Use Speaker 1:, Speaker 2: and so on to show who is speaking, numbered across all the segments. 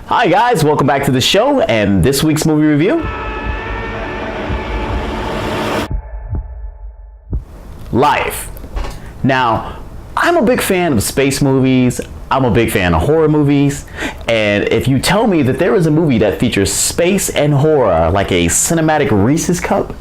Speaker 1: Hi guys, welcome back to the show and this week's movie review. Life. Now, I'm a big fan of space movies, I'm a big fan of horror movies, and if you tell me that there is a movie that features space and horror like a cinematic Reese's cup,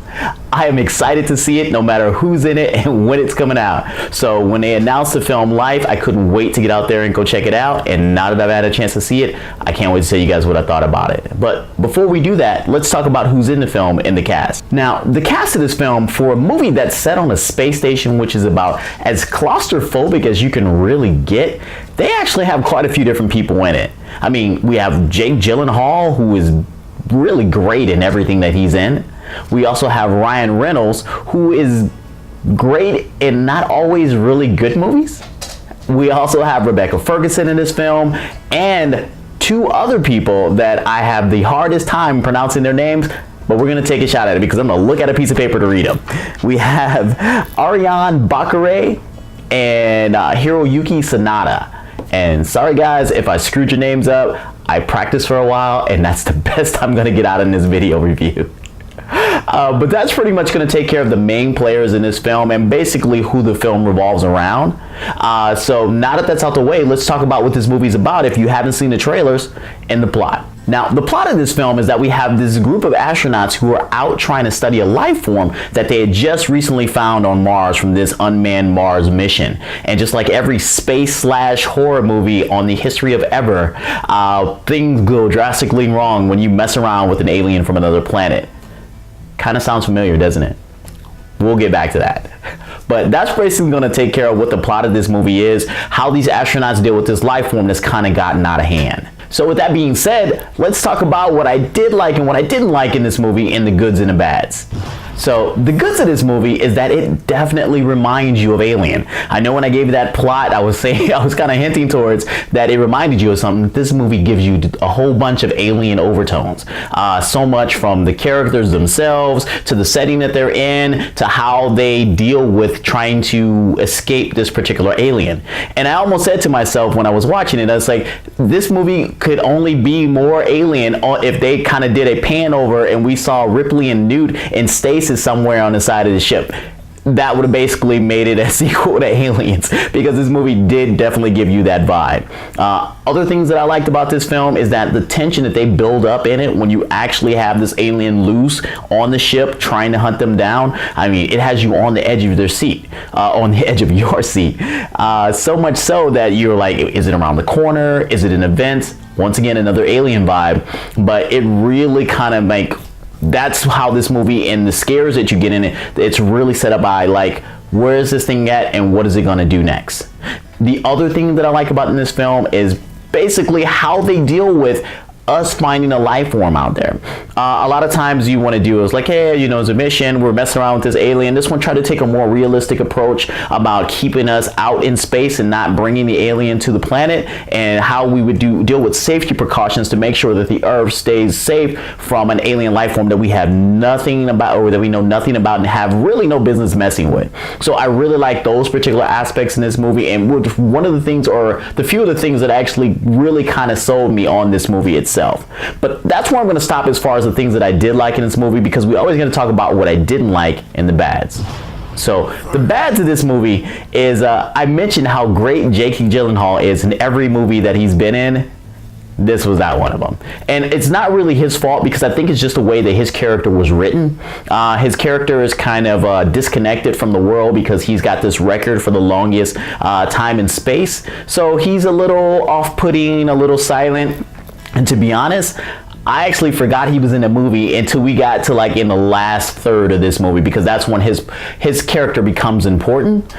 Speaker 1: I am excited to see it no matter who's in it and when it's coming out. So when they announced the film Life, I couldn't wait to get out there and go check it out, and now that I've had a chance to see it, I can't wait to tell you guys what I thought about it. But before we do that, let's talk about who's in the film and the cast. Now, the cast of this film, for a movie that's set on a space station, which is about as claustrophobic as you can really get, they actually have quite a few different people in it. I mean, we have Jake Gyllenhaal, who is really great in everything that he's in. We also have Ryan Reynolds, who is great in not always really good movies. We also have Rebecca Ferguson in this film, and two other people that I have the hardest time pronouncing their names, but we're gonna take a shot at it because I'm gonna look at a piece of paper to read them. We have Ariane Bakare and Hiroyuki Sanada. And sorry guys if I screwed your names up. I practiced for a while and that's the best I'm gonna get out in this video review. But that's pretty much going to take care of the main players in this film and basically who the film revolves around. So now that that's out the way, let's talk about what this movie's about if you haven't seen the trailers and the plot. Now, the plot of this film is that we have this group of astronauts who are out trying to study a life form that they had just recently found on Mars from this unmanned Mars mission. And just like every space/horror movie on the history of ever, things go drastically wrong when you mess around with an alien from another planet. Kind of sounds familiar, doesn't it? We'll get back to that. But that's basically going to take care of what the plot of this movie is, how these astronauts deal with this life form that's kind of gotten out of hand. So with that being said, let's talk about what I did like and what I didn't like in this movie, and the goods and the bads. So the goods of this movie is that it definitely reminds you of Alien. I know when I gave you that plot, I was kind of hinting towards that it reminded you of something. This movie gives you a whole bunch of Alien overtones. So much from the characters themselves, to the setting that they're in, to how they deal with trying to escape this particular alien. And I almost said to myself when I was watching it, I was like, this movie could only be more Alien if they kind of did a pan over and we saw Ripley and Newt in stasis somewhere on the side of the ship. That would have basically made it a sequel to Aliens, because this movie did definitely give you that vibe. Other things that I liked about this film is that the tension that they build up in it when you actually have this alien loose on the ship trying to hunt them down. I mean, it has you on the edge of their seat, on the edge of your seat. So much so that you're like, is it around the corner? Is it an event? Once again, another Alien vibe, but it really kind of that's how this movie, and the scares that you get in it, it's really set up by like, where is this thing at and what is it going to do next? The other thing that I like about in this film is basically how they deal with us finding a life form out there. A lot of times you want to do is like, hey, you know, it's a mission, we're messing around with this alien. This one tried to take a more realistic approach about keeping us out in space and not bringing the alien to the planet, and how we would deal with safety precautions to make sure that the Earth stays safe from an alien life form that we have nothing about, or that we know nothing about and have really no business messing with. So I really like those particular aspects in this movie, and one of the things, or the few of the things that actually really kind of sold me on this movie itself. But that's where I'm going to stop as far as the things that I did like in this movie, because we're always going to talk about what I didn't like and the bads. So the bads of this movie is, I mentioned how great Jake Gyllenhaal is in every movie that he's been in. This was not one of them. And it's not really his fault, because I think it's just the way that his character was written. His character is kind of disconnected from the world because he's got this record for the longest time in space. So he's a little off-putting, a little silent. And to be honest, I actually forgot he was in the movie until we got to like in the last third of this movie, because that's when his character becomes important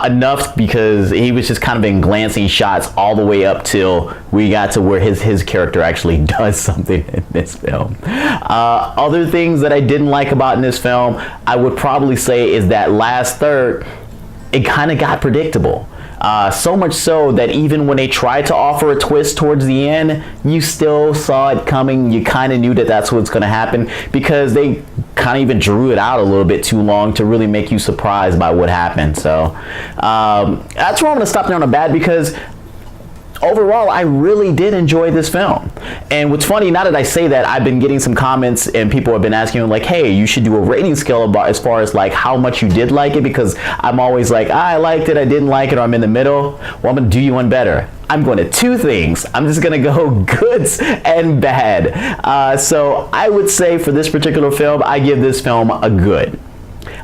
Speaker 1: enough, because he was just kind of in glancing shots all the way up till we got to where his character actually does something in this film. Other things that I didn't like about in this film, I would probably say, is that last third, it kind of got predictable. So much so that even when they tried to offer a twist towards the end, you still saw it coming. You kind of knew that that's what's going to happen, because they kind of even drew it out a little bit too long to really make you surprised by what happened. So that's where I'm going to stop there on a bad, because overall, I really did enjoy this film. And what's funny, now that I say that, I've been getting some comments and people have been asking me like, hey, you should do a rating scale about as far as like how much you did like it, because I'm always like, I liked it, I didn't like it, or I'm in the middle. Well, I'm gonna do you one better. I'm going to two things. I'm just gonna go goods and bad. So I would say for this particular film, I give this film a good.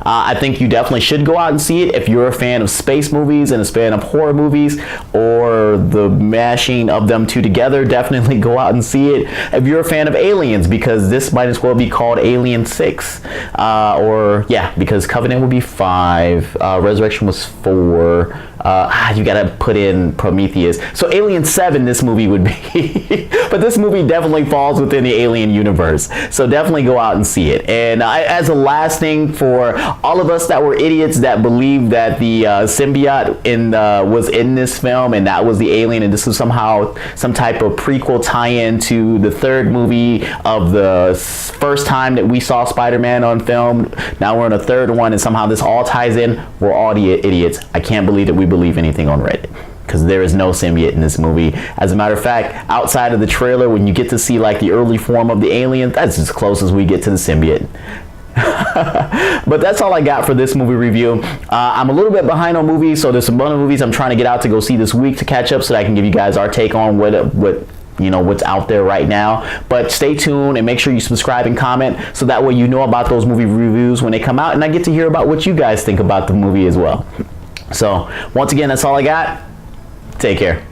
Speaker 1: I think you definitely should go out and see it if you're a fan of space movies and a fan of horror movies, or the mashing of them two together. Definitely go out and see it. If you're a fan of aliens, because this might as well be called Alien 6, or yeah, because Covenant would be 5, Resurrection was 4. You gotta put in Prometheus. So Alien 7 this movie would be. But this movie definitely falls within the Alien universe. So definitely go out and see it. And as a last thing, for all of us that were idiots that believed that the symbiote was in this film and that was the alien, and this was somehow some type of prequel tie-in to the third movie of the first time that we saw Spider-Man on film. Now we're in a third one and somehow this all ties in. We're all the idiots. I can't believe that we believe anything on Reddit, because there is no symbiote in this movie. As a matter of fact, outside of the trailer, when you get to see like the early form of the alien, that's as close as we get to the symbiote. But that's all I got for this movie review. I'm a little bit behind on movies, so there's some other movies I'm trying to get out to go see this week to catch up, so that I can give you guys our take on what's out there right now. But stay tuned and make sure you subscribe and comment, so that way you know about those movie reviews when they come out, and I get to hear about what you guys think about the movie as well. So once again, that's all I got. Take care.